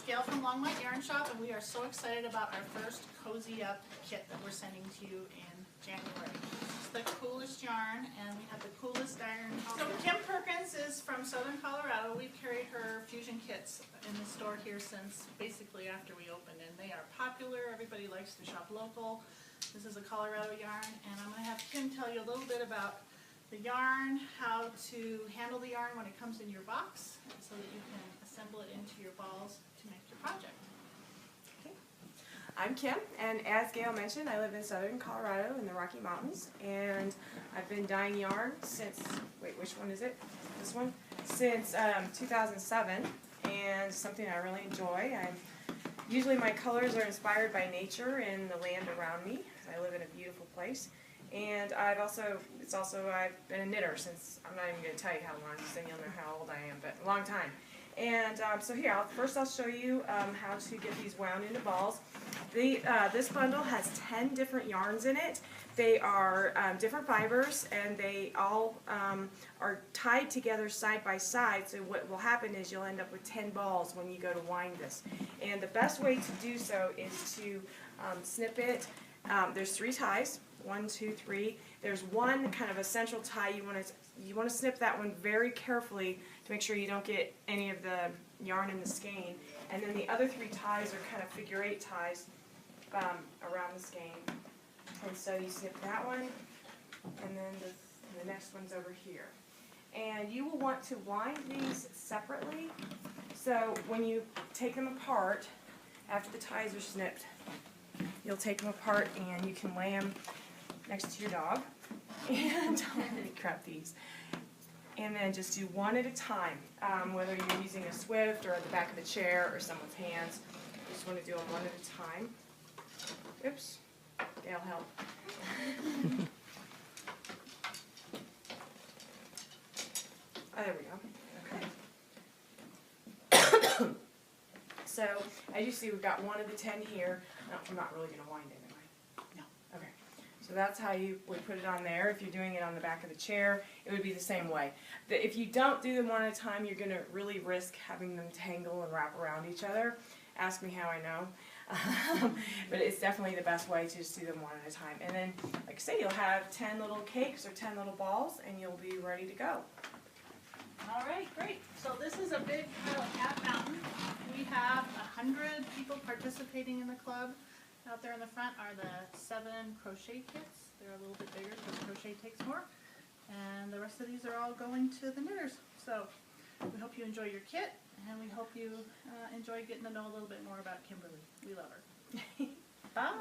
Gail from Longmont Yarn Shop, and we are so excited about our first Cozy Up kit that we're sending to you in January. It's the coolest yarn, and we have the coolest iron. So Kim Perkins is from Southern Colorado. We've carried her fusion kits in the store here since basically after we opened, and they are popular. Everybody likes to shop local. This is a Colorado yarn, and I'm going to have Kim tell you a little bit about the yarn, how to handle the yarn when it comes in your box, so that you can assemble it into your balls to make your project. Okay. I'm Kim, and as Gail mentioned, I live in Southern Colorado in the Rocky Mountains, and I've been dyeing yarn since, wait, which one is it? This one? Since 2007, and something I really enjoy. Usually my colors are inspired by nature and the land around me. I live in a beautiful place. And I've been a knitter since, I'm not even going to tell you how long, because then you'll know how old I am, but a long time. And so here, first I'll show you how to get these wound into balls. This bundle has 10 different yarns in it. They are different fibers, and they all are tied together side by side, so what will happen is you'll end up with 10 balls when you go to wind this. And the best way to do so is to snip it. There's 3 ties. 1, 2, 3. There's one kind of a central tie. You want to snip that one very carefully to make sure you don't get any of the yarn in the skein. And then the other 3 ties are kind of figure 8 ties around the skein. And so you snip that one, and then the next one's over here. And you will want to wind these separately. So when you take them apart, after the ties are snipped, you'll take them apart and you can lay them next to your dog, and grab these. And then just do one at a time, whether you're using a Swift or the back of the chair or someone's hands. You just want to do them one at a time. Oops, Gail, help. Oh, there we go. Okay. So, as you see, we've got one of the 10 here. No, I'm not really going to wind it, am I? No. Okay. So that's how you would put it on there. If you're doing it on the back of the chair, it would be the same way. If you don't do them one at a time, you're going to really risk having them tangle and wrap around each other. Ask me how I know. But it's definitely the best way to just do them one at a time. And then, like I say, you'll have 10 little cakes or 10 little balls, and you'll be ready to go. All right, great. So this is a big pile of Cat Mountain. We have 100 people participating in the club. Out there in the front are the 7 crochet kits. They're a little bit bigger because crochet takes more. And the rest of these are all going to the knitters. So we hope you enjoy your kit, and we hope you enjoy getting to know a little bit more about Kimberly. We love her. Bye.